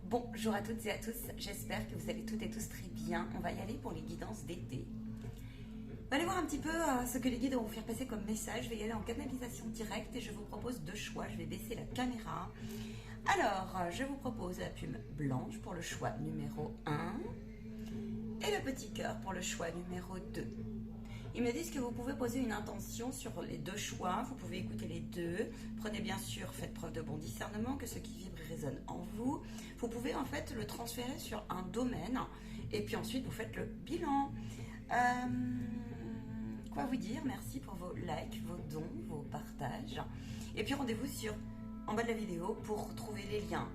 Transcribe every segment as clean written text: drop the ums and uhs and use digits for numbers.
Bonjour à toutes et à tous, j'espère que vous allez toutes et tous très bien. On va y aller pour les guidances d'été. On va aller voir un petit peu ce que les guides vont vous faire passer comme message. Je vais y aller en canalisation directe et je vous propose deux choix. Je vais baisser la caméra. Alors, je vous propose la plume blanche pour le choix numéro 1 et le petit cœur pour le choix numéro 2. Ils me disent que vous pouvez poser une intention sur les deux choix, vous pouvez écouter les deux. Prenez bien sûr, faites preuve de bon discernement, que ce qui vibre résonne en vous. Vous pouvez en fait le transférer sur un domaine et puis ensuite vous faites le bilan. Quoi vous dire? Merci pour vos likes, vos dons, vos partages. Et puis rendez-vous en bas de la vidéo pour trouver les liens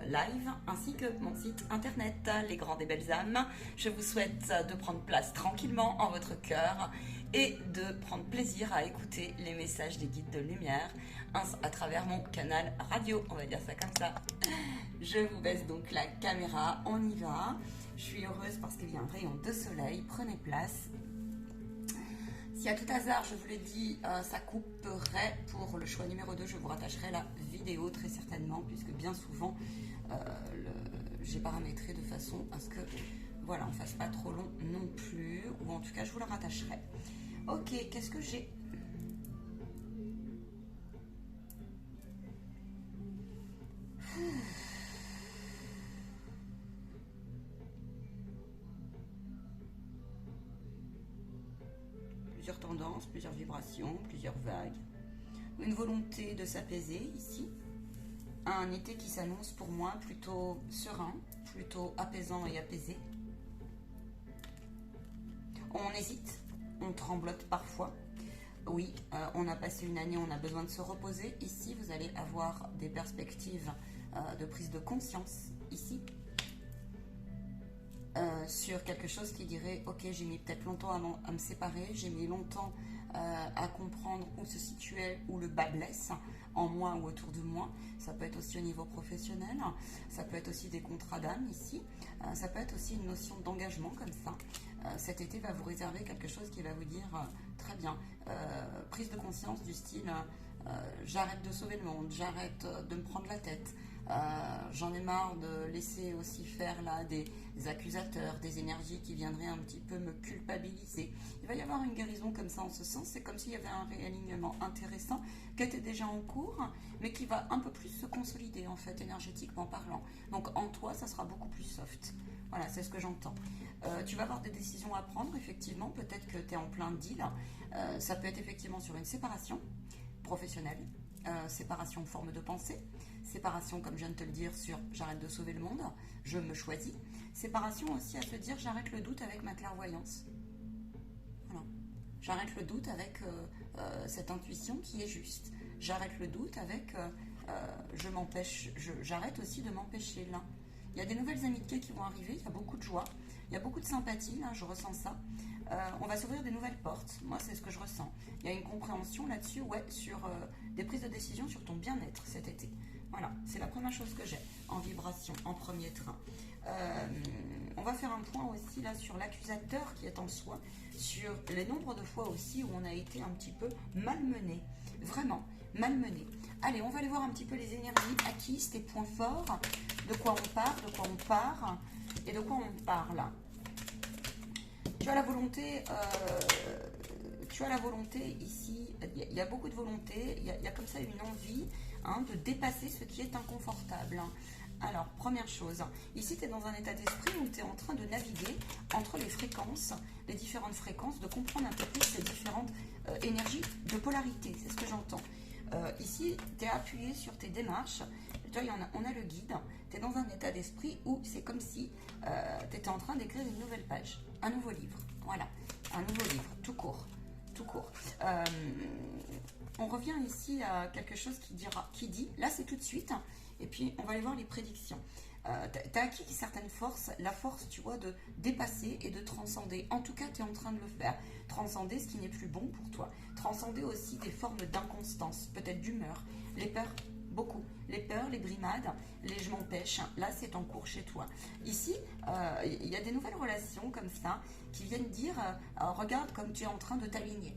live ainsi que mon site internet, Les Grands des Belles Âmes. Je vous souhaite de prendre place tranquillement en votre cœur et de prendre plaisir à écouter les messages des guides de lumière à travers mon canal radio, on va dire ça comme ça. Je vous baisse donc la caméra, on y va. Je suis heureuse parce qu'il y a un rayon de soleil, prenez place. Si à tout hasard, je vous l'ai dit, ça couperait pour le choix numéro 2, je vous rattacherai la vidéo très certainement, puisque bien souvent, j'ai paramétré de façon à ce que, voilà, on ne fasse pas trop long non plus, ou en tout cas, je vous la rattacherai. Ok, qu'est-ce que j'ai? Plusieurs tendances, plusieurs vibrations, plusieurs vagues. Une volonté de s'apaiser ici. Un été qui s'annonce pour moi plutôt serein, plutôt apaisant et apaisé. On hésite, on tremblote parfois. Oui, on a passé une année, on a besoin de se reposer. Ici, vous allez avoir des perspectives de prise de conscience, ici. Sur quelque chose qui dirait ok, j'ai mis peut-être longtemps à me séparer, j'ai mis longtemps à comprendre où se situait, où le bas blesse en moi ou autour de moi. Ça peut être aussi au niveau professionnel, ça peut être aussi des contrats d'âme ici, ça peut être aussi une notion d'engagement comme ça. Cet été va vous réserver quelque chose qui va vous dire très bien, prise de conscience du style j'arrête de sauver le monde, j'arrête de me prendre la tête. J'en ai marre de laisser aussi faire là des accusateurs, des énergies qui viendraient un petit peu me culpabiliser. Il va y avoir une guérison comme ça en ce sens. C'est comme s'il y avait un réalignement intéressant qui était déjà en cours, mais qui va un peu plus se consolider en fait, énergétiquement parlant. Donc en toi, ça sera beaucoup plus soft. Voilà, c'est ce que j'entends. Tu vas avoir des décisions à prendre, effectivement. Peut-être que tu es en plein deal. Ça peut être effectivement sur une séparation professionnelle, séparation forme de pensée, séparation, comme je viens de te le dire, sur j'arrête de sauver le monde, je me choisis. Séparation aussi à se dire j'arrête le doute avec ma clairvoyance. Voilà. J'arrête le doute avec cette intuition qui est juste. J'arrête le doute avec j'arrête aussi de m'empêcher là. Il y a des nouvelles amitiés qui vont arriver, il y a beaucoup de joie, il y a beaucoup de sympathie, là, je ressens ça. On va s'ouvrir des nouvelles portes, moi c'est ce que je ressens. Il y a une compréhension là-dessus, ouais, sur des prises de décision sur ton bien-être cet été. Voilà, c'est la première chose que j'ai en vibration, en premier train. On va faire un point aussi là sur l'accusateur qui est en soi, sur les nombres de fois aussi où on a été un petit peu malmené, vraiment malmené. Allez, on va aller voir un petit peu les énergies acquises, tes points forts, de quoi on part, de quoi on part et de quoi on parle. Tu as la volonté, ici, il y a beaucoup de volonté, il y a comme ça une envie de dépasser ce qui est inconfortable. Alors, première chose, ici tu es dans un état d'esprit où tu es en train de naviguer entre les fréquences, les différentes fréquences, de comprendre un peu plus ces différentes énergies de polarité, c'est ce que j'entends. Ici, tu es appuyé sur tes démarches. Tu vois, on a le guide. Tu es dans un état d'esprit où c'est comme si tu étais en train d'écrire une nouvelle page, un nouveau livre. Voilà, un nouveau livre, tout court. Tout court. On revient ici à quelque chose qui dit, là c'est tout de suite, et puis on va aller voir les prédictions. Tu as acquis certaines forces, la force, tu vois, de dépasser et de transcender. En tout cas, tu es en train de le faire. Transcender ce qui n'est plus bon pour toi. Transcender aussi des formes d'inconstance, peut-être d'humeur, les peurs, beaucoup. Les peurs, les brimades, les je m'empêche, là c'est en cours chez toi. Ici, il y a des nouvelles relations comme ça qui viennent dire, regarde comme tu es en train de t'aligner.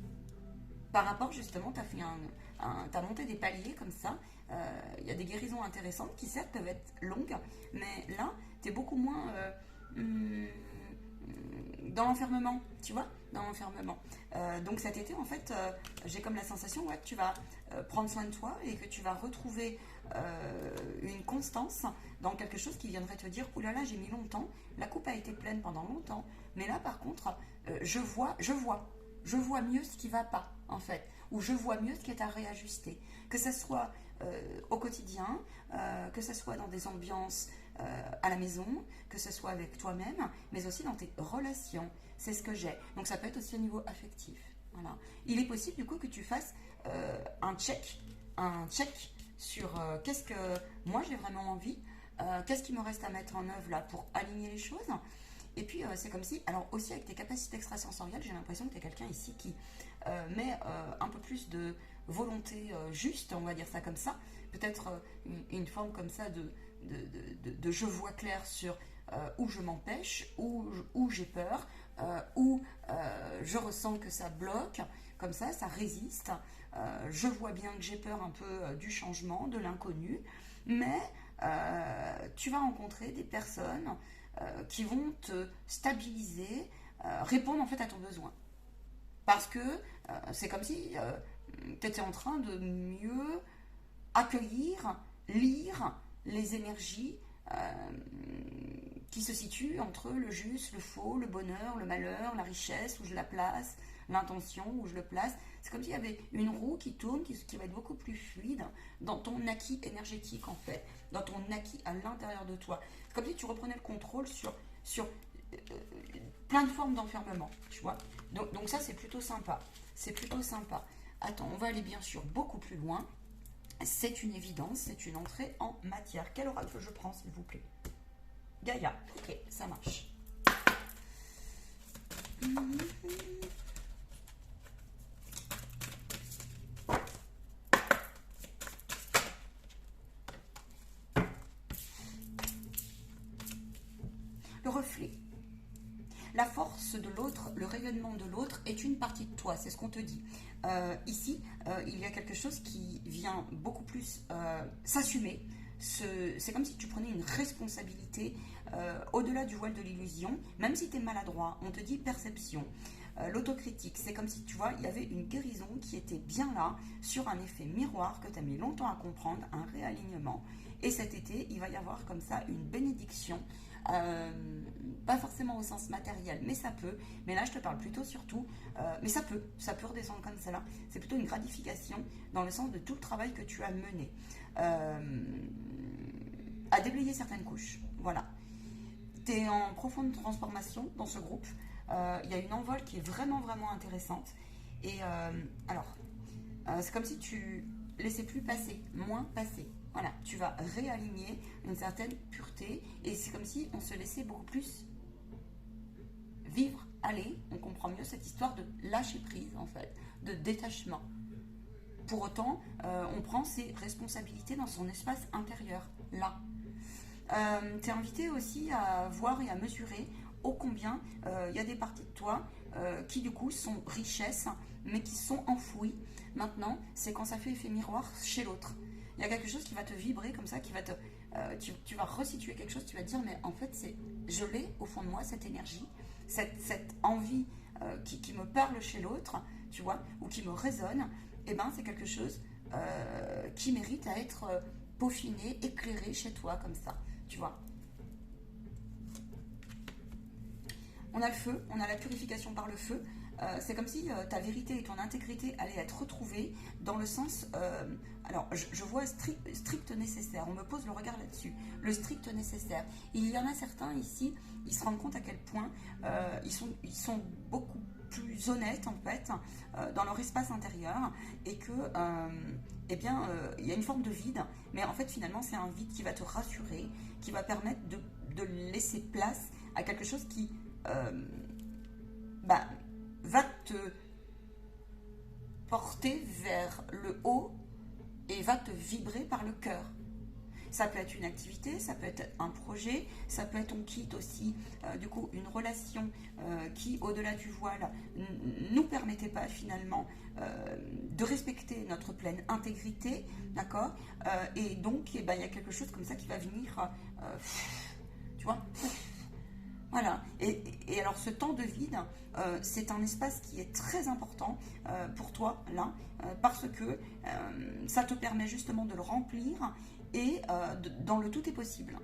Par rapport justement, tu as monté des paliers comme ça, il y a des guérisons intéressantes qui certes peuvent être longues, mais là, tu es beaucoup moins dans l'enfermement, tu vois, dans l'enfermement. Donc cet été, en fait, j'ai comme la sensation que tu vas prendre soin de toi et que tu vas retrouver une constance dans quelque chose qui viendrait te dire, oh là là, j'ai mis longtemps, la coupe a été pleine pendant longtemps, mais là, par contre, je vois mieux ce qui va pas, en fait, ou je vois mieux ce qui est à réajuster, que ce soit au quotidien, que ce soit dans des ambiances à la maison, que ce soit avec toi-même, mais aussi dans tes relations. C'est ce que j'ai. Donc ça peut être aussi au niveau affectif. Voilà. Il est possible du coup que tu fasses un check sur qu'est-ce que moi j'ai vraiment envie, qu'est-ce qui me reste à mettre en œuvre là pour aligner les choses. Et puis c'est comme si, alors aussi avec tes capacités extrasensorielles, j'ai l'impression que tu es quelqu'un ici qui met un peu plus de volonté juste, on va dire ça comme ça, peut-être une forme comme ça de je vois clair sur où je m'empêche, où j'ai peur, où je ressens que ça bloque, comme ça résiste. Je vois bien que j'ai peur un peu du changement, de l'inconnu, mais tu vas rencontrer des personnes qui vont te stabiliser, répondre en fait à ton besoin. Parce que c'est comme si tu étais en train de mieux accueillir, lire les énergies qui se situent entre le juste, le faux, le bonheur, le malheur, la richesse, où je la place, l'intention, où je le place. C'est comme s'il y avait une roue qui tourne, qui va être beaucoup plus fluide dans ton acquis énergétique en fait, dans ton acquis à l'intérieur de toi. C'est comme si tu reprenais le contrôle sur plein de formes d'enfermement, tu vois. Donc ça, c'est plutôt sympa. C'est plutôt sympa. Attends, on va aller bien sûr beaucoup plus loin. C'est une évidence, c'est une entrée en matière. Quel oracle je prends, s'il vous plaît? Gaïa. Ok, ça marche. Le reflet. La force de l'autre, le rayonnement de l'autre est une partie de toi, c'est ce qu'on te dit. Ici, il y a quelque chose qui vient beaucoup plus s'assumer. C'est comme si tu prenais une responsabilité au-delà du voile de l'illusion, même si tu es maladroit, on te dit perception. L'autocritique, c'est comme si tu vois, il y avait une guérison qui était bien là sur un effet miroir que tu as mis longtemps à comprendre, un réalignement. Et cet été, il va y avoir comme ça une bénédiction. Pas forcément au sens matériel, mais ça peut. Mais là, je te parle plutôt surtout, mais ça peut redescendre comme ça là. C'est plutôt une gratification dans le sens de tout le travail que tu as mené à déblayer certaines couches. Voilà. Tu es en profonde transformation dans ce groupe. Il y a une envol qui est vraiment, vraiment intéressante. Et c'est comme si tu laissais plus passer, moins passer. Voilà, tu vas réaligner une certaine pureté et c'est comme si on se laissait beaucoup plus vivre, aller. On comprend mieux cette histoire de lâcher prise en fait, de détachement. Pour autant, on prend ses responsabilités dans son espace intérieur, là. Tu es invité aussi à voir et à mesurer ô combien il y a des parties de toi qui du coup sont richesses mais qui sont enfouies. Maintenant, c'est quand ça fait effet miroir chez l'autre. Il y a quelque chose qui va te vibrer comme ça, qui va te, tu vas resituer quelque chose, tu vas te dire mais en fait je l'ai au fond de moi, cette énergie, cette envie qui me parle chez l'autre, tu vois, ou qui me résonne, et ben c'est quelque chose qui mérite à être peaufiné, éclairé chez toi comme ça, tu vois. On a le feu, on a la purification par le feu. C'est comme si ta vérité et ton intégrité allaient être retrouvées dans le sens... alors, je vois strict nécessaire. On me pose le regard là-dessus. Le strict nécessaire. Il y en a certains ici, ils se rendent compte à quel point ils sont beaucoup plus honnêtes, en fait, dans leur espace intérieur et que, il y a une forme de vide. Mais en fait, finalement, c'est un vide qui va te rassurer, qui va permettre de laisser place à quelque chose qui... va te porter vers le haut et va te vibrer par le cœur. Ça peut être une activité, ça peut être un projet, ça peut être on quitte aussi, du coup, une relation qui, au-delà du voile, nous permettait pas finalement de respecter notre pleine intégrité, d'accord. Et donc, eh ben, il y a quelque chose comme ça qui va venir, tu vois. Voilà, et alors ce temps de vide, c'est un espace qui est très important pour toi, là, parce que ça te permet justement de le remplir et dans le tout est possible,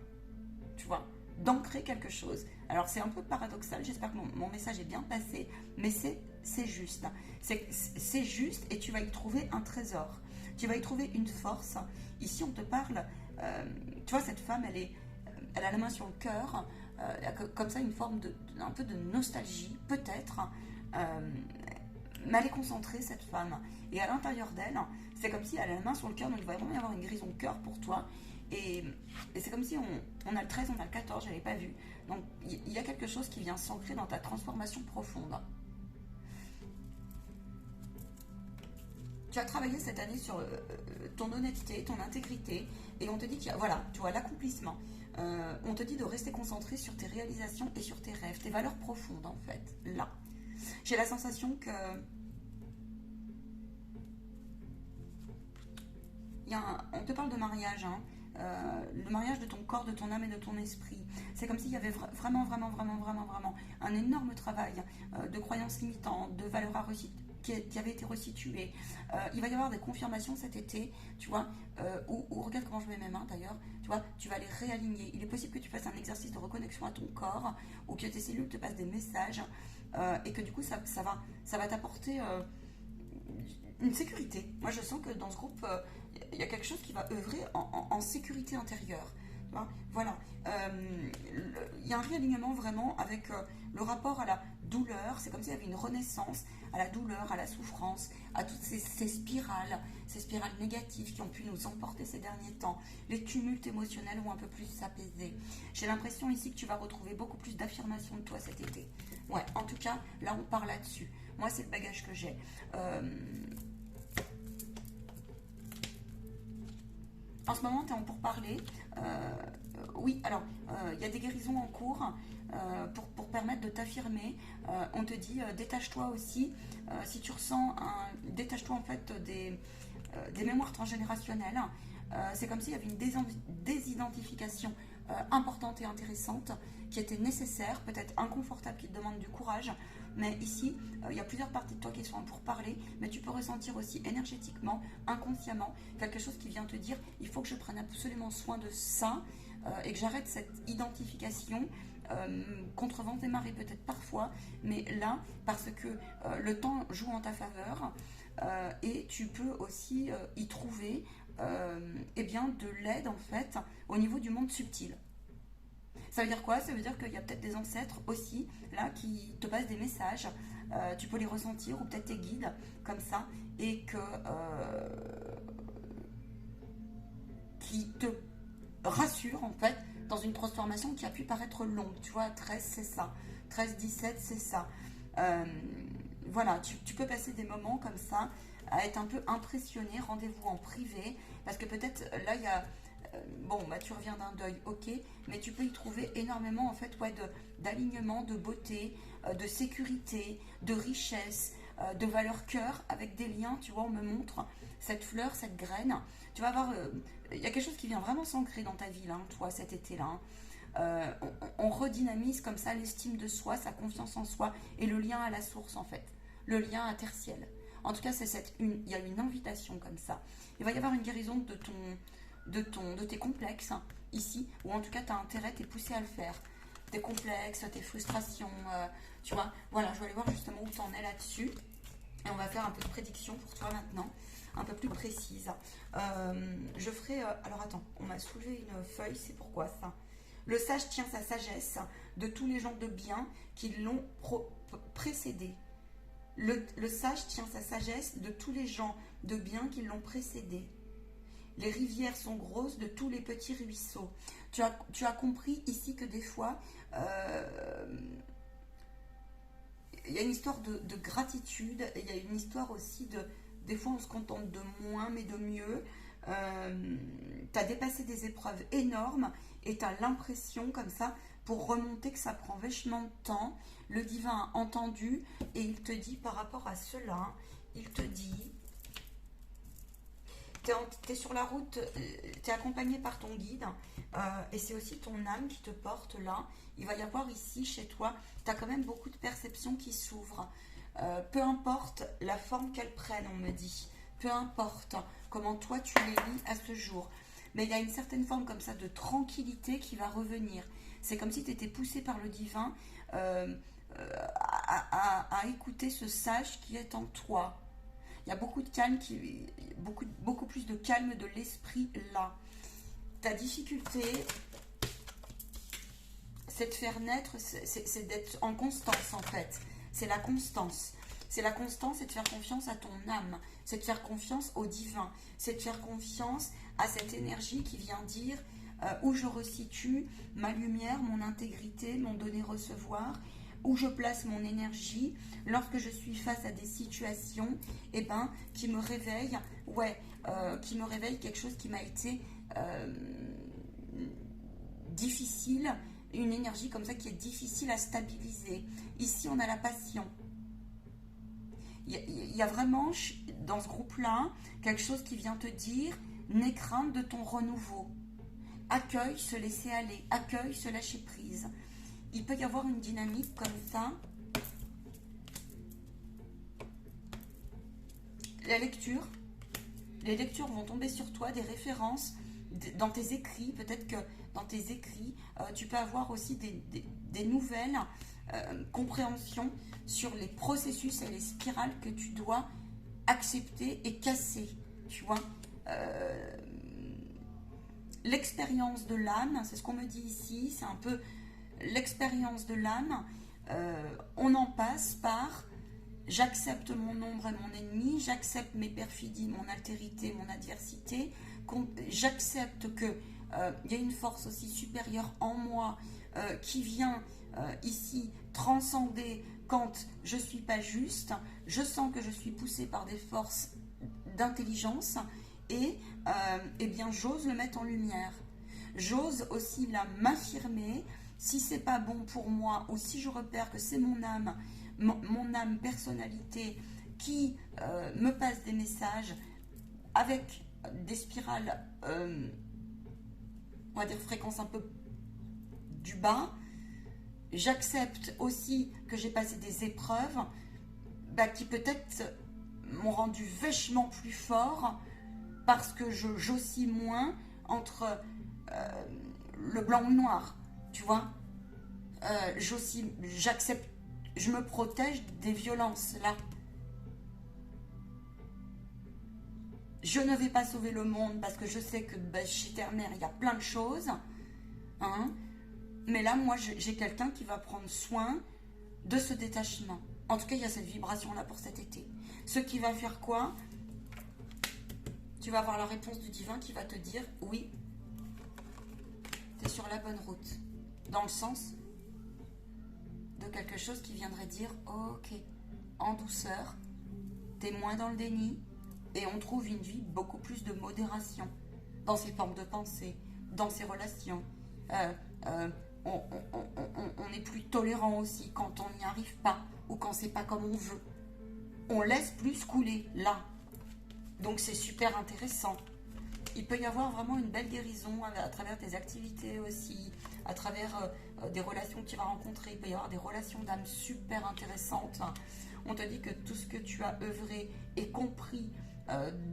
tu vois, d'ancrer quelque chose. Alors c'est un peu paradoxal, j'espère que mon message est bien passé, mais c'est juste. C'est juste et tu vas y trouver un trésor, tu vas y trouver une force. Ici on te parle, tu vois, cette femme, elle a la main sur le cœur, comme ça une forme un peu de nostalgie, peut-être, mais elle est concentrée, cette femme. Et à l'intérieur d'elle, c'est comme si elle a la main sur le cœur, donc il va vraiment y avoir une guérison de cœur pour toi. Et c'est comme si on a le 13, on a le 14, je ne l'avais pas vu. Donc il y a quelque chose qui vient s'ancrer dans ta transformation profonde. Tu as travaillé cette année sur ton honnêteté, ton intégrité, et on te dit qu'il y a, voilà, tu vois, l'accomplissement. On te dit de rester concentré sur tes réalisations et sur tes rêves, tes valeurs profondes en fait, là. J'ai la sensation que on te parle de mariage, hein, le mariage de ton corps, de ton âme et de ton esprit. C'est comme s'il y avait vraiment un énorme travail de croyances limitantes, de valeurs à qui avait été resitué. Il va y avoir des confirmations cet été, tu vois, ou regarde comment je mets mes mains d'ailleurs, tu vois, tu vas les réaligner. Il est possible que tu fasses un exercice de reconnexion à ton corps, ou que tes cellules te passent des messages, et que du coup ça va t'apporter une sécurité. Moi je sens que dans ce groupe, il y a quelque chose qui va œuvrer en sécurité intérieure. Voilà, il y a un réalignement vraiment avec le rapport à la douleur. C'est comme s'il y avait une renaissance à la douleur, à la souffrance, à toutes ces spirales négatives qui ont pu nous emporter ces derniers temps. Les tumultes émotionnels vont un peu plus s'apaiser. J'ai l'impression ici que tu vas retrouver beaucoup plus d'affirmation de toi cet été. Ouais, en tout cas, là on part là-dessus. Moi c'est le bagage que j'ai. En ce moment, tu es en pourparlers. Oui, alors, il y a des guérisons en cours pour permettre de t'affirmer. On te dit, détache-toi aussi. Si tu ressens détache-toi en fait des mémoires transgénérationnelles. C'est comme s'il y avait une désidentification importante et intéressante qui était nécessaire, peut-être inconfortable, qui te demande du courage. Mais ici, il y a plusieurs parties de toi qui sont pour parler, mais tu peux ressentir aussi énergétiquement, inconsciemment, quelque chose qui vient te dire, il faut que je prenne absolument soin de ça et que j'arrête cette identification contre vents et marées peut-être parfois, mais là, parce que le temps joue en ta faveur et tu peux aussi y trouver eh bien, de l'aide en fait au niveau du monde subtil. Ça veut dire quoi? Ça veut dire qu'il y a peut-être des ancêtres aussi, là, qui te passent des messages. Tu peux les ressentir, ou peut-être tes guides, comme ça, et qui te rassurent, en fait, dans une transformation qui a pu paraître longue. Tu vois, 13, c'est ça. 13, 17, c'est ça. Voilà, tu peux passer des moments comme ça, à être un peu impressionné. Rendez-vous en privé, parce que peut-être, là, il y a... Bon, bah tu reviens d'un deuil, ok, mais tu peux y trouver énormément en fait, ouais, d'alignement, de beauté, de sécurité, de richesse, de valeur cœur, avec des liens. Tu vois, on me montre cette fleur, cette graine. Tu vas avoir, il y a quelque chose qui vient vraiment s'ancrer dans ta vie là, toi, cet été-là. On redynamise comme ça l'estime de soi, sa confiance en soi et le lien à la source en fait, le lien interciel. En tout cas, il y a une invitation comme ça. Il va y avoir une guérison de tes complexes ici, ou en tout cas tu as intérêt, tu es poussé à le faire. Tes complexes, tes frustrations, tu vois. Voilà, je vais aller voir justement où tu en es là-dessus. Et on va faire un peu de prédiction pour toi maintenant, un peu plus précise. Je ferai... alors attends, on m'a soulevé une feuille, c'est pourquoi ça? Le sage tient sa sagesse de tous les gens de bien qui l'ont précédé. Le sage tient sa sagesse de tous les gens de bien qui l'ont précédé. Les rivières sont grosses de tous les petits ruisseaux. Tu as compris ici que des fois, il y a une histoire de gratitude, et il y a une histoire aussi des fois on se contente de moins mais de mieux. Tu as dépassé des épreuves énormes et tu as l'impression comme ça, pour remonter, que ça prend vachement de temps. Le divin a entendu et il te dit par rapport à cela, il te dit, tu es sur la route, tu es accompagné par ton guide et c'est aussi ton âme qui te porte là. Il va y avoir ici chez toi, tu as quand même beaucoup de perceptions qui s'ouvrent. Peu importe la forme qu'elles prennent, on me dit. Peu importe comment toi tu les lis à ce jour. Mais il y a une certaine forme comme ça de tranquillité qui va revenir. C'est comme si tu étais poussé par le divin à écouter ce sage qui est en toi. Il y a beaucoup de calme, beaucoup plus de calme de l'esprit là. Ta difficulté, c'est de faire naître, c'est d'être en constance en fait. C'est la constance. C'est la constance, c'est de faire confiance à ton âme. C'est de faire confiance au divin. C'est de faire confiance à cette énergie qui vient dire où je resitue ma lumière, mon intégrité, mon donner-recevoir, où je place mon énergie lorsque je suis face à des situations qui me réveillent, qui me réveillent quelque chose qui m'a été difficile, une énergie comme ça qui est difficile à stabiliser. Ici, on a la passion. Il y a vraiment, dans ce groupe-là, quelque chose qui vient te dire, n'aie crainte de ton renouveau. Accueille, se laisser aller. Accueille, se lâcher prise. Il peut y avoir une dynamique comme ça. La lecture. Les lectures vont tomber sur toi, des références dans tes écrits. Peut-être que dans tes écrits, tu peux avoir aussi des nouvelles compréhensions sur les processus et les spirales que tu dois accepter et casser. Tu vois, l'expérience de l'âme, c'est ce qu'on me dit ici, c'est un peu l'expérience de l'âme. On en passe par j'accepte mon ombre et mon ennemi, j'accepte mes perfidies, mon altérité, mon adversité, j'accepte que il y a une force aussi supérieure en moi qui vient ici transcender quand je ne suis pas juste, je sens que je suis poussée par des forces d'intelligence et bien j'ose le mettre en lumière. J'ose aussi là m'affirmer si c'est pas bon pour moi ou si je repère que c'est mon âme personnalité qui me passe des messages avec des spirales, on va dire fréquence un peu du bas. J'accepte aussi que j'ai passé des épreuves qui peut-être m'ont rendu vachement plus fort parce que j'oscille moins entre le blanc ou le noir, tu vois. J'accepte, je me protège des violences là. Je ne vais pas sauver le monde parce que je sais que chez Terre-Mère, il y a plein de choses. Hein. Mais là, moi, j'ai quelqu'un qui va prendre soin de ce détachement. En tout cas, il y a cette vibration-là pour cet été. Ce qui va faire quoi? Tu vas avoir la réponse du divin qui va te dire « Oui, tu es sur la bonne route. » Dans le sens de quelque chose qui viendrait dire « Ok, en douceur, tu es moins dans le déni et on trouve une vie beaucoup plus de modération dans ses formes de pensée, dans ses relations. On est plus tolérant aussi quand on n'y arrive pas ou quand c'est pas comme on veut. On laisse plus couler là. Donc c'est super intéressant. Il peut y avoir vraiment une belle guérison à travers tes activités aussi, à travers des relations que tu vas rencontrer. Il peut y avoir des relations d'âme super intéressantes. On te dit que tout ce que tu as œuvré et compris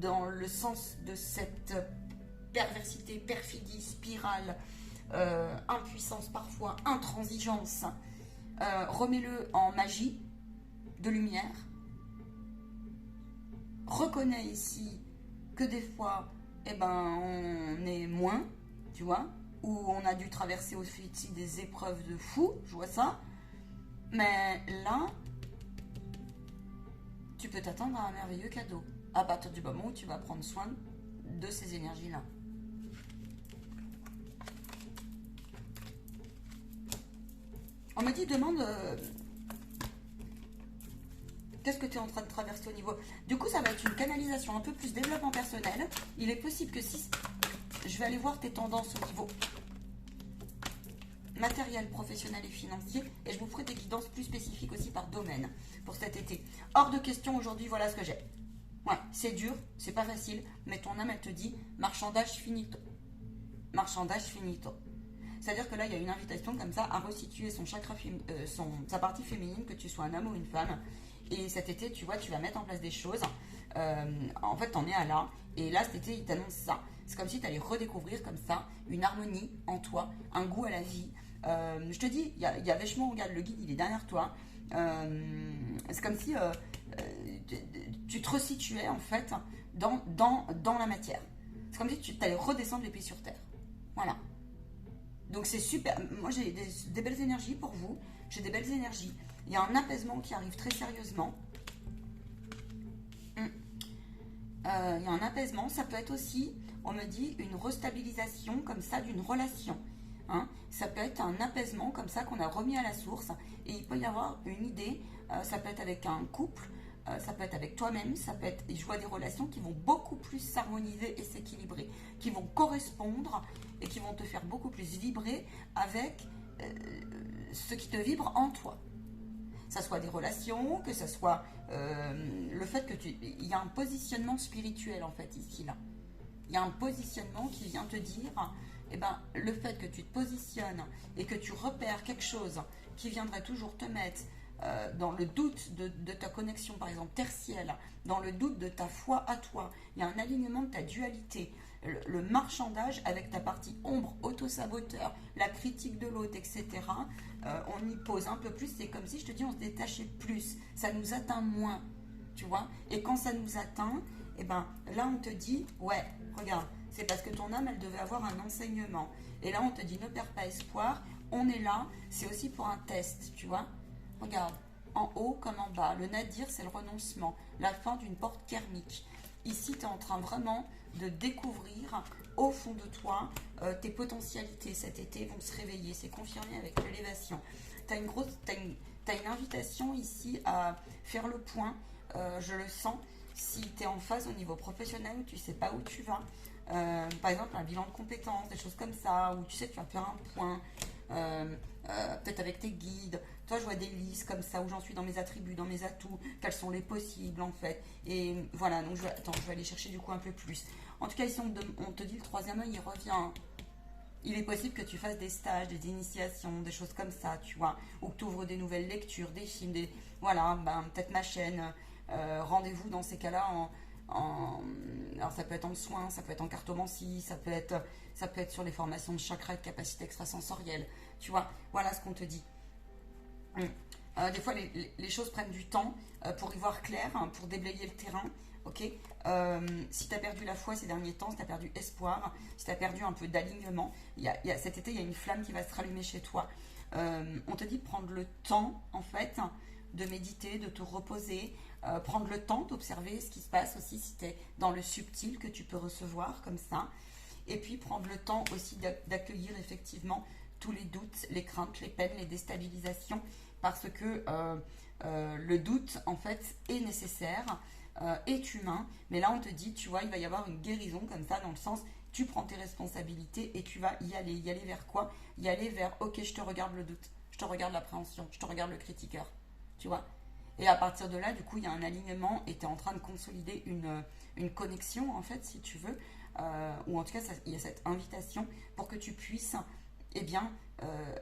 dans le sens de cette perversité, perfidie, spirale, impuissance parfois, intransigeance, remets-le en magie de lumière. Reconnais ici que des fois, on est moins, tu vois, où on a dû traverser aussi des épreuves de fou, je vois ça. Mais là, tu peux t'attendre à un merveilleux cadeau, à partir du moment où tu vas prendre soin de ces énergies-là. On m'a dit, demande Qu'est-ce que tu es en train de traverser au niveau? Du coup, ça va être une canalisation un peu plus développement personnel. Il est possible que si... Je vais aller voir tes tendances au niveau matériel, professionnel et financier. Et je vous ferai des guidances plus spécifiques aussi par domaine pour cet été. Hors de question aujourd'hui, voilà ce que j'ai. Ouais, c'est dur, c'est pas facile, mais ton âme, elle te dit marchandage finito. Marchandage finito. C'est-à-dire que là, il y a une invitation comme ça à resituer son chakra, sa partie féminine, que tu sois un homme ou une femme. Et cet été, tu vois, tu vas mettre en place des choses. En fait, t'en es à là. Et là, cet été, il t'annonce ça. C'est comme si tu allais redécouvrir comme ça une harmonie en toi, un goût à la vie. Je te dis, il y a vachement, regarde, le guide, il est derrière toi. C'est comme si tu te resituais, en fait, dans la matière. C'est comme si tu allais redescendre les pieds sur terre. Voilà. Donc c'est super. Moi j'ai des belles énergies pour vous. J'ai des belles énergies. Il y a un apaisement qui arrive très sérieusement. Il y a un apaisement. Ça peut être aussi, on me dit, une restabilisation comme ça d'une relation. Hein. Ça peut être un apaisement comme ça qu'on a remis à la source. Et il peut y avoir une idée. Ça peut être avec un couple. Ça peut être avec toi-même, ça peut être, et je vois des relations qui vont beaucoup plus s'harmoniser et s'équilibrer, qui vont correspondre et qui vont te faire beaucoup plus vibrer avec ce qui te vibre en toi. Ça soit des relations, que ça soit le fait que il y a un positionnement spirituel en fait ici là. Il y a un positionnement qui vient te dire, eh ben, le fait que tu te positionnes et que tu repères quelque chose qui viendrait toujours te mettre dans le doute de ta connexion, par exemple, tertielle, dans le doute de ta foi à toi, il y a un alignement de ta dualité, le marchandage avec ta partie ombre, auto-saboteur, la critique de l'autre, etc. On y pose un peu plus, c'est comme si, je te dis, on se détachait plus, ça nous atteint moins, tu vois. Et quand ça nous atteint, eh ben, là, on te dit, ouais, regarde, c'est parce que ton âme, elle devait avoir un enseignement. Et là, on te dit, ne perds pas espoir, on est là, c'est aussi pour un test, tu vois. Regarde, en haut comme en bas, le nadir, c'est le renoncement, la fin d'une porte karmique. Ici, tu es en train vraiment de découvrir au fond de toi tes potentialités cet été vont se réveiller. C'est confirmé avec l'élévation. Tu as une invitation ici à faire le point, je le sens, si tu es en phase au niveau professionnel où tu ne sais pas où tu vas. Par exemple, un bilan de compétences, des choses comme ça, où tu sais que tu vas faire un point, peut-être avec tes guides. Toi, je vois des listes comme ça où j'en suis dans mes attributs, dans mes atouts, quels sont les possibles en fait. Et voilà, donc je vais aller chercher du coup un peu plus. En tout cas, ici, on te dit le troisième œil, il revient. Il est possible que tu fasses des stages, des initiations, des choses comme ça, tu vois, ou que tu ouvres des nouvelles lectures, des films, voilà, peut-être ma chaîne. Rendez-vous dans ces cas-là alors ça peut être en soins, ça peut être en cartomancie, ça peut être sur les formations de chakras et de capacités extrasensorielles, tu vois, voilà ce qu'on te dit. Des fois les choses prennent du temps pour y voir clair, pour déblayer le terrain, ok. Si tu as perdu la foi ces derniers temps, si tu as perdu espoir, si tu as perdu un peu d'alignement, cet été il y a une flamme qui va se rallumer chez toi. On te dit de prendre le temps en fait de méditer, de te reposer, prendre le temps d'observer ce qui se passe aussi si tu es dans le subtil que tu peux recevoir comme ça, et puis prendre le temps aussi d'accueillir effectivement tous les doutes, les craintes, les peines, les déstabilisations, parce que le doute en fait est nécessaire, est humain, mais là on te dit, tu vois, il va y avoir une guérison comme ça, dans le sens, tu prends tes responsabilités et tu vas y aller vers quoi? Y aller vers, ok, je te regarde le doute, je te regarde l'appréhension, je te regarde le critiqueur, tu vois. Et à partir de là, du coup, il y a un alignement et tu es en train de consolider une connexion, en fait, si tu veux, ou en tout cas, il y a cette invitation pour que tu puisses, eh bien,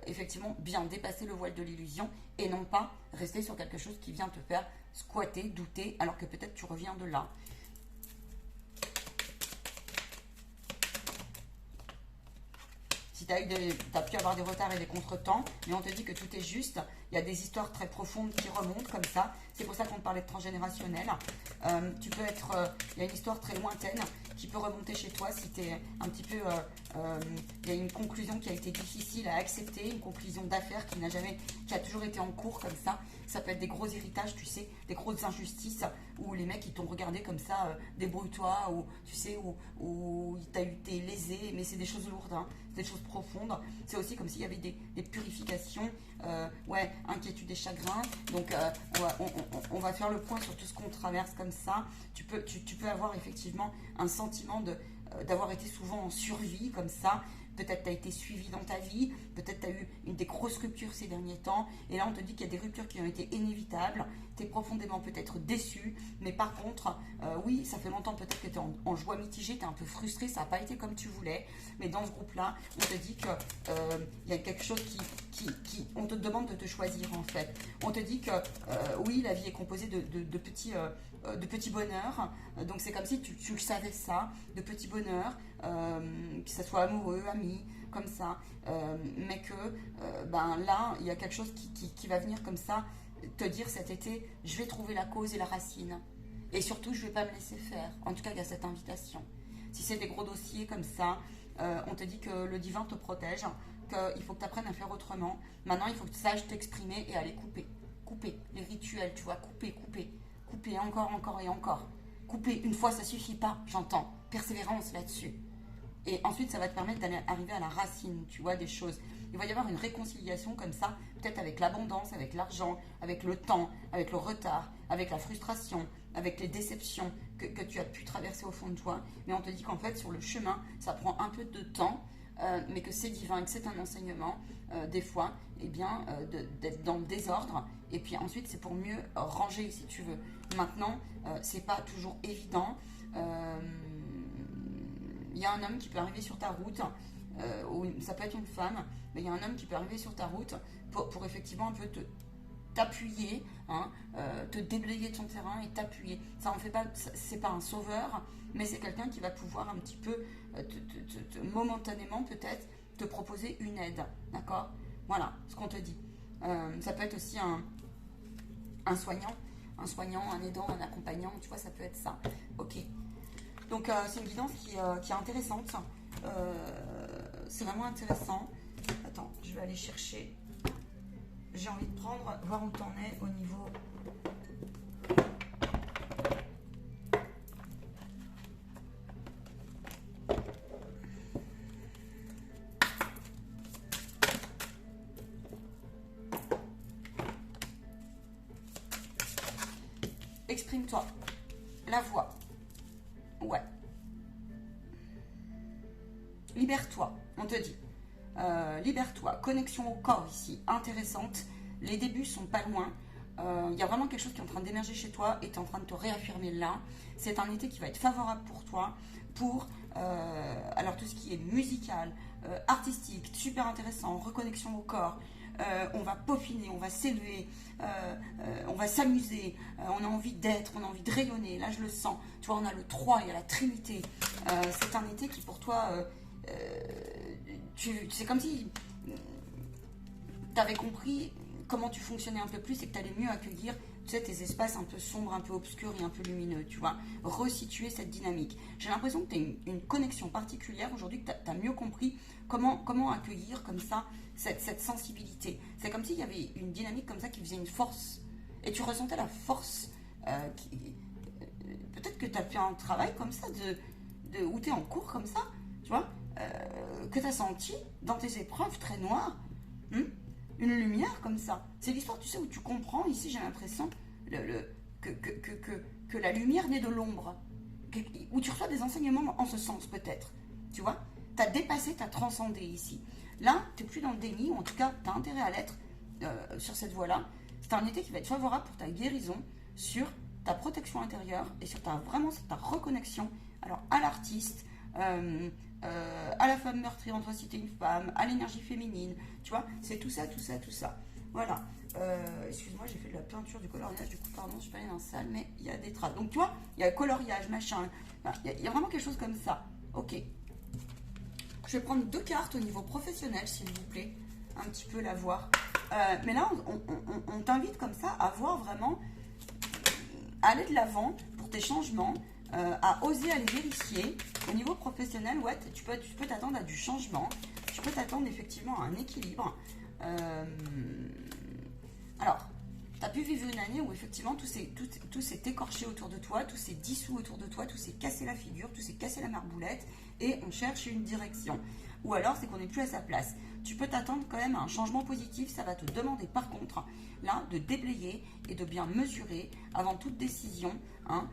effectivement, bien dépasser le voile de l'illusion et non pas rester sur quelque chose qui vient te faire squatter, douter, alors que peut-être tu reviens de là. Si tu as pu avoir des retards et des contretemps, mais on te dit que tout est juste. Il y a des histoires très profondes qui remontent comme ça. C'est pour ça qu'on te parlait de transgénérationnel. Tu peux être... il y a une histoire très lointaine qui peut remonter chez toi si tu es un petit peu il y a une conclusion qui a été difficile à accepter, une conclusion d'affaires qui a toujours été en cours comme ça. Ça peut être des gros héritages, tu sais, des grosses injustices où les mecs ils t'ont regardé comme ça, débrouille-toi, ou tu sais, où t'es lésé, mais c'est des choses lourdes, hein, c'est des choses profondes. C'est aussi comme s'il y avait des purifications, ouais, inquiétude et chagrin. Donc on va faire le point sur tout ce qu'on traverse comme ça. Tu peux avoir effectivement un sentiment d'avoir été souvent en survie comme ça. Peut-être tu as été suivi dans ta vie, peut-être tu as eu des grosses ruptures ces derniers temps, et là on te dit qu'il y a des ruptures qui ont été inévitables, tu es profondément peut-être déçu, mais par contre, oui, ça fait longtemps peut-être que tu es en joie mitigée, tu es un peu frustré, ça n'a pas été comme tu voulais, mais dans ce groupe-là, on te dit qu'il y a quelque chose on te demande de te choisir en fait. On te dit que oui, la vie est composée de petits bonheurs, donc c'est comme si tu le savais ça, de petits bonheurs, que ce soit amoureux, amis, comme ça, mais que ben là, il y a quelque chose qui va venir comme ça, te dire cet été, je vais trouver la cause et la racine, et surtout je ne vais pas me laisser faire. En tout cas, il y a cette invitation. Si c'est des gros dossiers comme ça, on te dit que le divin te protège, qu'il faut que tu apprennes à faire autrement. Maintenant, il faut que tu saches t'exprimer et aller couper les rituels, tu vois, couper encore et encore. Couper une fois, ça suffit pas, j'entends. Persévérance là-dessus. Et ensuite, ça va te permettre d'aller arriver à la racine, tu vois, des choses. Il va y avoir une réconciliation comme ça, peut-être avec l'abondance, avec l'argent, avec le temps, avec le retard, avec la frustration, avec les déceptions que tu as pu traverser au fond de toi. Mais on te dit qu'en fait, sur le chemin, ça prend un peu de temps, mais que c'est divin, que c'est un enseignement, des fois, eh bien, d'être dans le désordre. Et puis ensuite, c'est pour mieux ranger, si tu veux. Maintenant, c'est pas toujours évident. Il y a un homme qui peut arriver sur ta route, ou ça peut être une femme, mais il y a un homme qui peut arriver sur ta route pour effectivement un peu t'appuyer, hein, te déblayer de ton terrain et t'appuyer. Ça en fait pas, c'est pas un sauveur, mais c'est quelqu'un qui va pouvoir un petit peu, momentanément peut-être, te proposer une aide, d'accord? Voilà ce qu'on te dit. Ça peut être aussi un soignant, un aidant, un accompagnant, tu vois, ça peut être ça. Ok. Donc c'est une guidance qui est intéressante. C'est vraiment intéressant. Attends, je vais aller chercher. J'ai envie de voir où t'en es au niveau. Exprime-toi. La voix. Ouais. Libère-toi, on te dit. Libère-toi. Connexion au corps ici, intéressante. Les débuts sont pas loin. Il y a vraiment quelque chose qui est en train d'émerger chez toi et tu es en train de te réaffirmer là. C'est un été qui va être favorable pour toi, pour alors tout ce qui est musical, artistique, super intéressant, reconnexion au corps. On va peaufiner, on va s'élever, on va s'amuser, on a envie d'être, on a envie de rayonner. Là, je le sens. Tu vois, on a le 3, il y a la Trinité. C'est un été qui, pour toi, c'est comme si tu avais compris comment tu fonctionnais un peu plus et que tu allais mieux accueillir, tu sais, tes espaces un peu sombres, un peu obscurs et un peu lumineux, tu vois. Resituer cette dynamique. J'ai l'impression que tu as une connexion particulière aujourd'hui, que tu as mieux compris comment accueillir comme ça cette sensibilité. C'est comme s'il y avait une dynamique comme ça qui faisait une force. Et tu ressentais la force. Peut-être que tu as fait un travail comme ça, où tu es en cours comme ça, tu vois, que tu as senti dans tes épreuves très noires. Une lumière comme ça. C'est l'histoire, tu sais, où tu comprends, ici j'ai l'impression que la lumière naît de l'ombre. Où tu reçois des enseignements en ce sens peut-être. Tu vois, tu as dépassé, tu as transcendé ici. Là, tu n'es plus dans le déni, ou en tout cas, tu as intérêt à l'être sur cette voie-là. C'est un été qui va être favorable pour ta guérison, sur ta protection intérieure et sur ta reconnexion. Alors, à l'artiste, à la femme meurtrie entre si t'es une femme, à l'énergie féminine, tu vois, c'est tout ça. Voilà. Excuse-moi, j'ai fait de la peinture, du coloriage, du coup, pardon, je suis pas allée dans la salle, mais il y a des traces. Donc, tu vois, il y a coloriage, machin. Il y a vraiment quelque chose comme ça. Ok. Je vais prendre 2 cartes au niveau professionnel, s'il vous plaît. Un petit peu la voir. Mais là, on t'invite comme ça à voir vraiment, aller de l'avant pour tes changements. à oser aller vérifier. Au niveau professionnel, ouais, tu peux t'attendre à du changement. Tu peux t'attendre effectivement à un équilibre. Alors, tu as pu vivre une année où effectivement tout s'est écorché autour de toi, tout s'est dissous autour de toi, tout s'est cassé la figure, tout s'est cassé la marboulette et on cherche une direction. Ou alors c'est qu'on n'est plus à sa place. Tu peux t'attendre quand même à un changement positif. Ça va te demander par contre là de déblayer et de bien mesurer avant toute décision. Hein,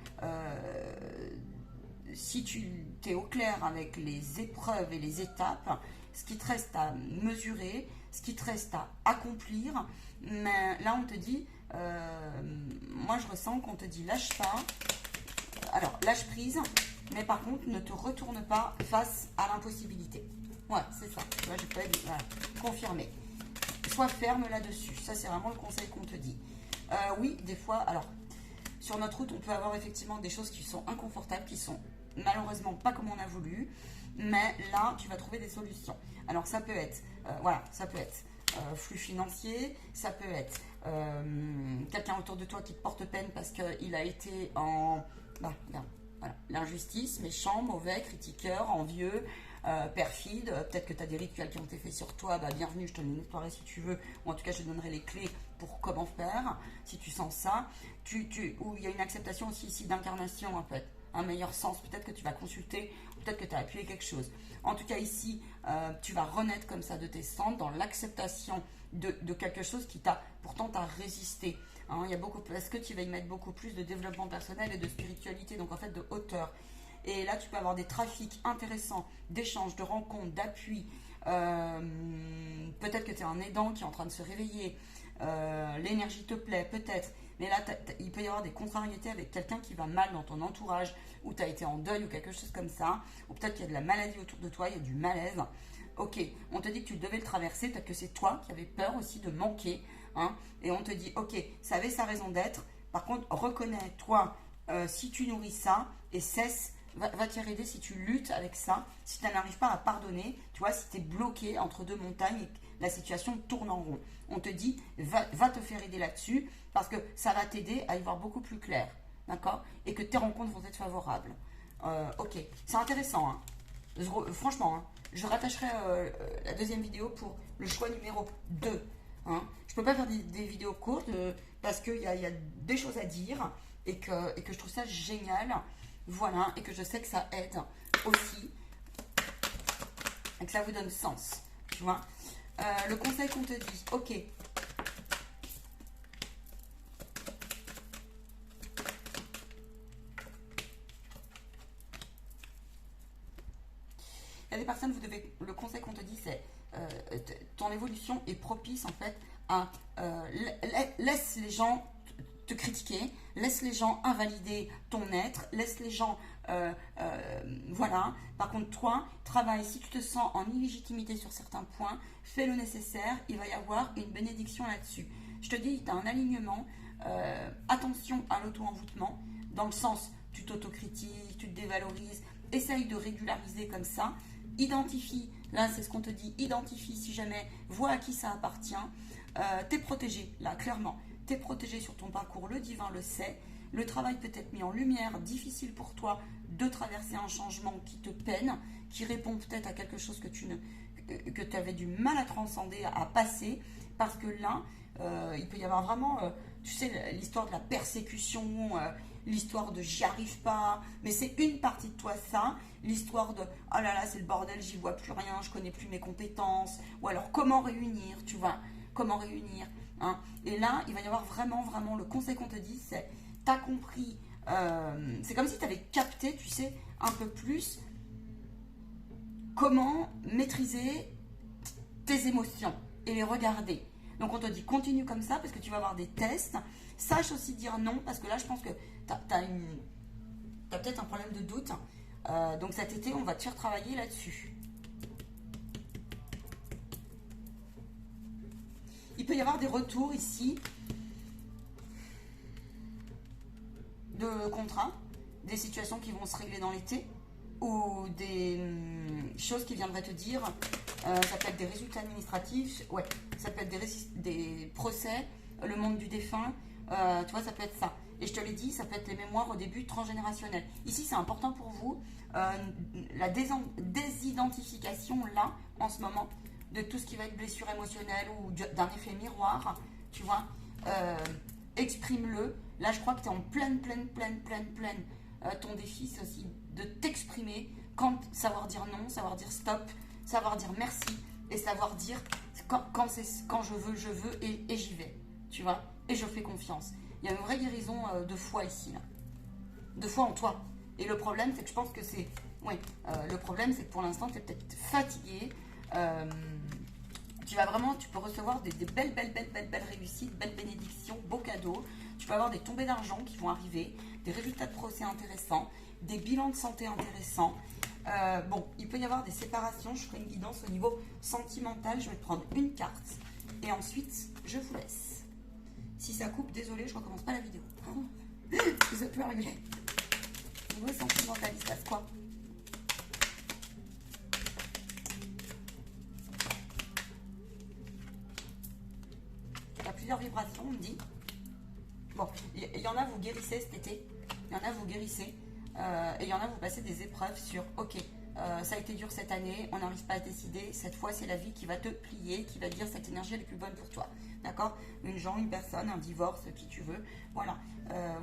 si tu es au clair avec les épreuves et les étapes, ce qui te reste à mesurer, ce qui te reste à accomplir, mais là on te dit, moi je ressens qu'on te dit lâche pas, alors lâche prise, mais par contre ne te retourne pas face à l'impossibilité. Ouais, c'est ça, tu vois, je peux confirmer. Sois ferme là-dessus, ça c'est vraiment le conseil qu'on te dit. Oui, des fois, alors, sur notre route, on peut avoir effectivement des choses qui sont inconfortables, qui sont malheureusement pas comme on a voulu, mais là, tu vas trouver des solutions. Alors, ça peut être, flux financier, ça peut être quelqu'un autour de toi qui te porte peine parce qu'il a été en, l'injustice, méchant, mauvais, critiqueur, envieux, perfide. Peut-être que tu as des rituels qui ont été faits sur toi, bienvenue, je te les nettoierai si tu veux, ou en tout cas je te donnerai les clés pour comment faire, si tu sens ça. Ou il y a une acceptation aussi ici d'incarnation en fait, un meilleur sens, peut-être que tu vas consulter, peut-être que tu as appuyé quelque chose. En tout cas ici, tu vas renaître comme ça de tes cendres dans l'acceptation de quelque chose qui pourtant t'a résisté. Hein, il y a beaucoup, parce que tu vas y mettre beaucoup plus de développement personnel et de spiritualité, donc en fait de hauteur. Et là, tu peux avoir des trafics intéressants, d'échanges, de rencontres, d'appui. Peut-être que tu es un aidant qui est en train de se réveiller. L'énergie te plaît, peut-être. Mais là, il peut y avoir des contrariétés avec quelqu'un qui va mal dans ton entourage, ou tu as été en deuil ou quelque chose comme ça. Ou peut-être qu'il y a de la maladie autour de toi, il y a du malaise. Ok, on te dit que tu devais le traverser, peut-être que c'est toi qui avais peur aussi de manquer. Hein, et on te dit, ok, ça avait sa raison d'être. Par contre, reconnais, toi, si tu nourris ça et cesse. Va t'y aider si tu luttes avec ça, si tu n'arrives pas à pardonner, tu vois, si tu es bloqué entre deux montagnes et que la situation tourne en rond. On te dit, va te faire aider là-dessus parce que ça va t'aider à y voir beaucoup plus clair, d'accord? Et que tes rencontres vont être favorables. Ok, c'est intéressant, hein. Franchement, hein, je rattacherai la deuxième vidéo pour le choix numéro 2. Hein. Je ne peux pas faire des vidéos courtes parce qu'il y a des choses à dire et que je trouve ça génial. Voilà, et que je sais que ça aide aussi, et que ça vous donne sens, tu vois. Le conseil qu'on te dit, ok. Il y a des personnes, le conseil qu'on te dit, c'est ton évolution est propice en fait à laisse les gens te critiquer, laisse les gens invalider ton être, laisse les gens, voilà. Par contre, toi, travaille, si tu te sens en illégitimité sur certains points, fais le nécessaire, il va y avoir une bénédiction là-dessus. Je te dis, tu as un alignement, attention à l'auto-envoûtement, dans le sens, tu t'autocritiques, tu te dévalorises, essaye de régulariser comme ça, identifie, là c'est ce qu'on te dit, identifie si jamais, vois à qui ça appartient, t'es protégé, là, clairement. T'es protégé sur ton parcours, le divin le sait. Le travail peut être mis en lumière, difficile pour toi de traverser un changement qui te peine, qui répond peut-être à quelque chose que tu avais du mal à transcender, à passer, parce que là, il peut y avoir vraiment, tu sais, l'histoire de la persécution, l'histoire de j'y arrive pas, mais c'est une partie de toi ça, l'histoire de oh là là, c'est le bordel, j'y vois plus rien, je connais plus mes compétences, ou alors comment réunir, tu vois, comment réunir. Hein. Et là, il va y avoir vraiment, le conseil qu'on te dit, c'est, t'as compris, c'est comme si tu avais capté, tu sais, un peu plus comment maîtriser tes émotions et les regarder. Donc on te dit, continue comme ça parce que tu vas avoir des tests. Sache aussi dire non parce que là, je pense que t'as peut-être un problème de doute. Donc cet été, on va te faire travailler là-dessus. Il peut y avoir des retours ici de contrats, des situations qui vont se régler dans l'été ou des choses qui viendraient te dire, ça peut être des résultats administratifs, ouais, ça peut être des procès, le monde du défunt, tu vois, ça peut être ça. Et je te l'ai dit, ça peut être les mémoires au début transgénérationnelles. Ici, c'est important pour vous, la désidentification, là, en ce moment, de tout ce qui va être blessure émotionnelle ou d'un effet miroir, tu vois. Exprime-le. Là, je crois que tu es en pleine. Ton défi, c'est aussi de t'exprimer, savoir dire non, savoir dire stop, savoir dire merci et savoir dire quand je veux et j'y vais, tu vois, et je fais confiance. Il y a une vraie guérison de foi ici, là. De foi en toi. Et le problème, c'est que je pense que c'est... Oui, le problème, c'est que pour l'instant, tu es peut-être fatigué. Tu peux recevoir des belles réussites, belles bénédictions, beaux cadeaux. Tu peux avoir des tombées d'argent qui vont arriver, des résultats de procès intéressants, des bilans de santé intéressants. Il peut y avoir des séparations. Je ferai une guidance au niveau sentimental. Je vais te prendre une carte et ensuite, je vous laisse. Si ça coupe, désolé, je ne recommence pas la vidéo. Vous êtes plus à régler. Au niveau sentimental, il se passe quoi? Il y a plusieurs vibrations, on me dit. Bon, il y en a, vous guérissez cet été. Il y en a, vous guérissez. Et il y en a, vous passez des épreuves sur, ok, ça a été dur cette année, on n'arrive pas à décider. Cette fois, c'est la vie qui va te plier, qui va dire cette énergie elle est plus bonne pour toi. D'accord? Une personne, un divorce, qui tu veux. Voilà.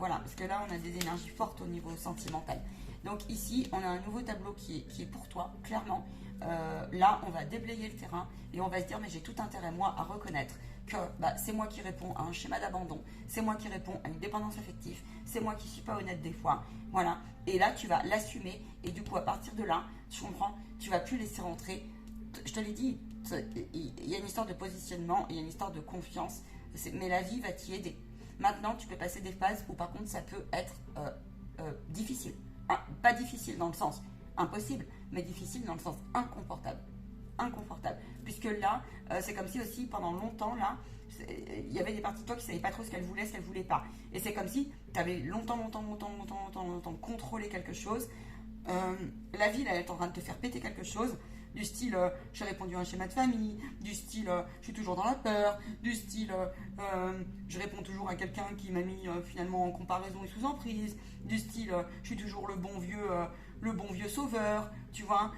Parce que là, on a des énergies fortes au niveau sentimental. Donc ici, on a un nouveau tableau qui est pour toi, clairement. Là, on va déblayer le terrain et on va se dire, mais j'ai tout intérêt, moi, à reconnaître que c'est moi qui réponds à un schéma d'abandon, c'est moi qui réponds à une dépendance affective, c'est moi qui ne suis pas honnête des fois. Voilà. Et là, tu vas l'assumer. Et du coup, à partir de là, tu comprends, tu ne vas plus laisser rentrer. Je te l'ai dit, il y a une histoire de positionnement, il y a une histoire de confiance, mais la vie va t'y aider. Maintenant, tu peux passer des phases où par contre, ça peut être difficile. Pas difficile dans le sens impossible, mais difficile dans le sens inconfortable. Puisque là, c'est comme si aussi pendant longtemps, là, il y avait des parties de toi qui ne savaient pas trop ce qu'elles voulaient pas. Et c'est comme si tu avais longtemps contrôlé quelque chose. La vie, là, elle est en train de te faire péter quelque chose. Du style, j'ai répondu à un schéma de famille. Du style, je suis toujours dans la peur. Du style, je réponds toujours à quelqu'un qui m'a mis finalement en comparaison et sous emprise. Du style, je suis toujours le bon vieux sauveur, tu vois,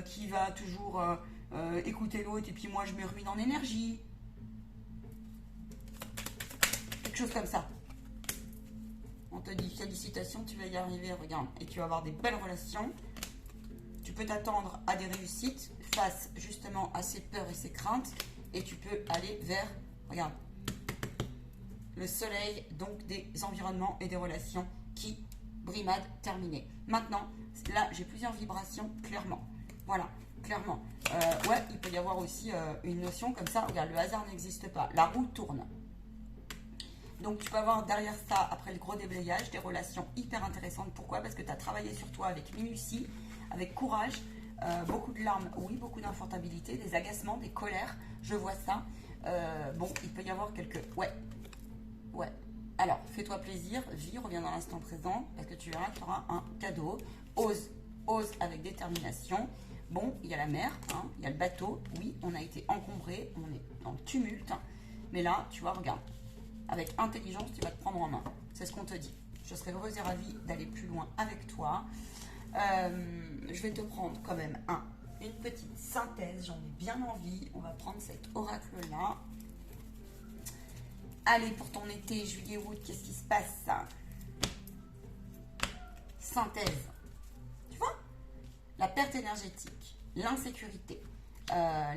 qui va toujours écouter l'autre et puis moi je me ruine en énergie. Quelque chose comme ça. On te dit félicitations, tu vas y arriver, regarde, et tu vas avoir des belles relations. Tu peux t'attendre à des réussites face justement à ces peurs et ces craintes et tu peux aller vers, regarde, le soleil, donc des environnements et des relations qui brimade terminée. Maintenant, là, j'ai plusieurs vibrations, clairement. Voilà, clairement. Ouais, il peut y avoir aussi une notion comme ça. Regarde, le hasard n'existe pas. La roue tourne. Donc, tu peux avoir derrière ça, après le gros déblayage, des relations hyper intéressantes. Pourquoi? Parce que tu as travaillé sur toi avec minutie, avec courage, beaucoup de larmes, oui, beaucoup d'infortabilité, des agacements, des colères. Je vois ça. Il peut y avoir quelques... Ouais. Alors, fais-toi plaisir, vis, reviens dans l'instant présent, parce que tu verras qu'il y aura un cadeau. Ose avec détermination. Bon, il y a la mer, hein, il y a le bateau. Oui, on a été encombré, on est dans le tumulte. Mais là, tu vois, regarde, avec intelligence, tu vas te prendre en main. C'est ce qu'on te dit. Je serais heureuse et ravie d'aller plus loin avec toi. Je vais te prendre quand même une petite synthèse, j'en ai bien envie. On va prendre cet oracle-là. Allez, pour ton été, juillet, août, qu'est-ce qui se passe? Synthèse. Tu vois? La perte énergétique, l'insécurité,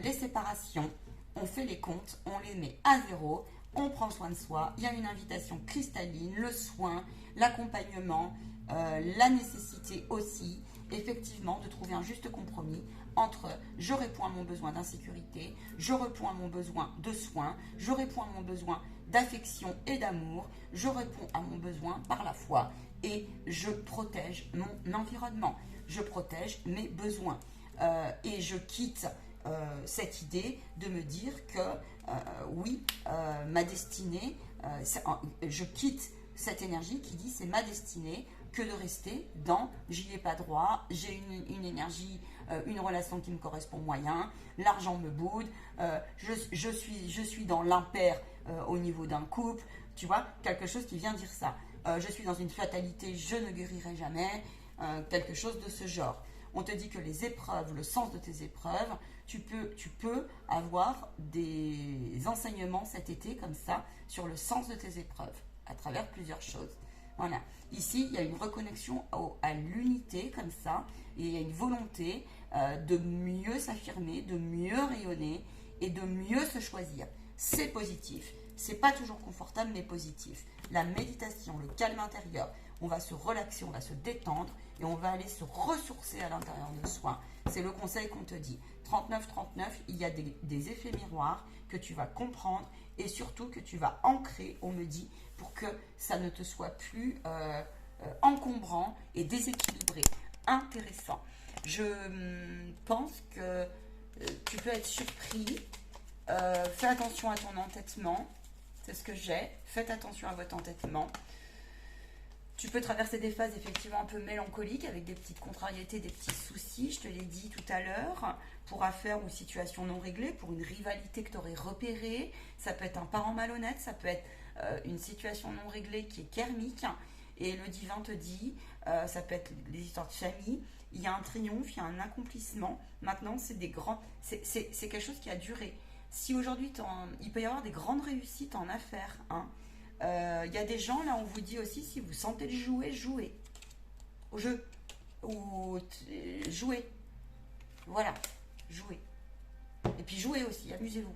les séparations. On fait les comptes, on les met à zéro, on prend soin de soi. Il y a une invitation cristalline, le soin, l'accompagnement, la nécessité aussi, effectivement, de trouver un juste compromis entre je réponds à mon besoin d'insécurité, je réponds à mon besoin de soin, je réponds à mon besoin d'affection et d'amour, je réponds à mon besoin par la foi et je protège mon environnement, je protège mes besoins et je quitte cette idée de me dire que oui, ma destinée, je quitte cette énergie qui dit c'est ma destinée que de rester dans j'y ai pas droit, j'ai une énergie, une relation qui me correspond moyen, l'argent me boude, je suis dans l'impair au niveau d'un couple, tu vois, quelque chose qui vient dire ça. je suis dans une fatalité, je ne guérirai jamais, quelque chose de ce genre. On te dit que les épreuves, le sens de tes épreuves, tu peux avoir des enseignements cet été comme ça sur le sens de tes épreuves à travers plusieurs choses. Voilà. Ici, il y a une reconnexion à l'unité comme ça et il y a une volonté de mieux s'affirmer, de mieux rayonner et de mieux se choisir. C'est positif. C'est pas toujours confortable mais positif. La méditation, le calme intérieur, on va se relaxer, on va se détendre et on va aller se ressourcer à l'intérieur de soi. C'est le conseil qu'on te dit. 39-39, il y a des effets miroirs que tu vas comprendre et surtout que tu vas ancrer, on me dit, pour que ça ne te soit plus encombrant et déséquilibré. Intéressant. Je pense que tu peux être surpris. Fais attention à ton entêtement. C'est ce que j'ai. Faites attention à votre entêtement. Tu peux traverser des phases effectivement un peu mélancoliques avec des petites contrariétés, des petits soucis, je te l'ai dit tout à l'heure, pour affaires ou situations non réglées, pour une rivalité que tu aurais repérée. Ça peut être un parent malhonnête, ça peut être une situation non réglée qui est karmique. Et le divin te dit, ça peut être des histoires de famille, il y a un triomphe, il y a un accomplissement. Maintenant, c'est quelque chose qui a duré. Si aujourd'hui, il peut y avoir des grandes réussites en affaires, hein. Y a des gens, là, on vous dit aussi, si vous sentez le jouer, jouez. Au jeu. Ou jouez. Voilà. Jouez. Et puis jouez aussi, amusez-vous.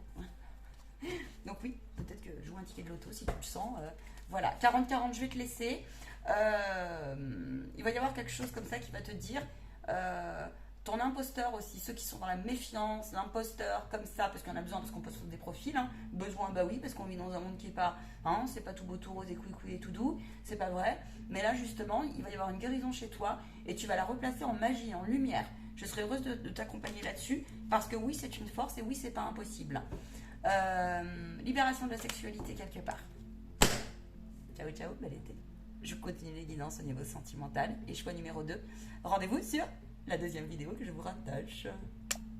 Donc oui, peut-être que joue un ticket de loto si tu le sens. Voilà. 40-40, je vais te laisser. Il va y avoir quelque chose comme ça qui va te dire... ton imposteur aussi, ceux qui sont dans la méfiance, l'imposteur, comme ça, parce qu'on a besoin, parce qu'on pose sur des profils, hein. Besoin, bah oui, parce qu'on vit dans un monde qui est pas, hein, c'est pas tout beau, tout rose et couicouille et tout doux, c'est pas vrai, mais là justement, il va y avoir une guérison chez toi, et tu vas la replacer en magie, en lumière. Je serai heureuse de t'accompagner là-dessus, parce que oui, c'est une force, et oui, c'est pas impossible. Libération de la sexualité quelque part. Ciao, ciao, bel été. Je continue les guidances au niveau sentimental, et choix numéro 2. Rendez-vous sur la deuxième vidéo que je vous rattache.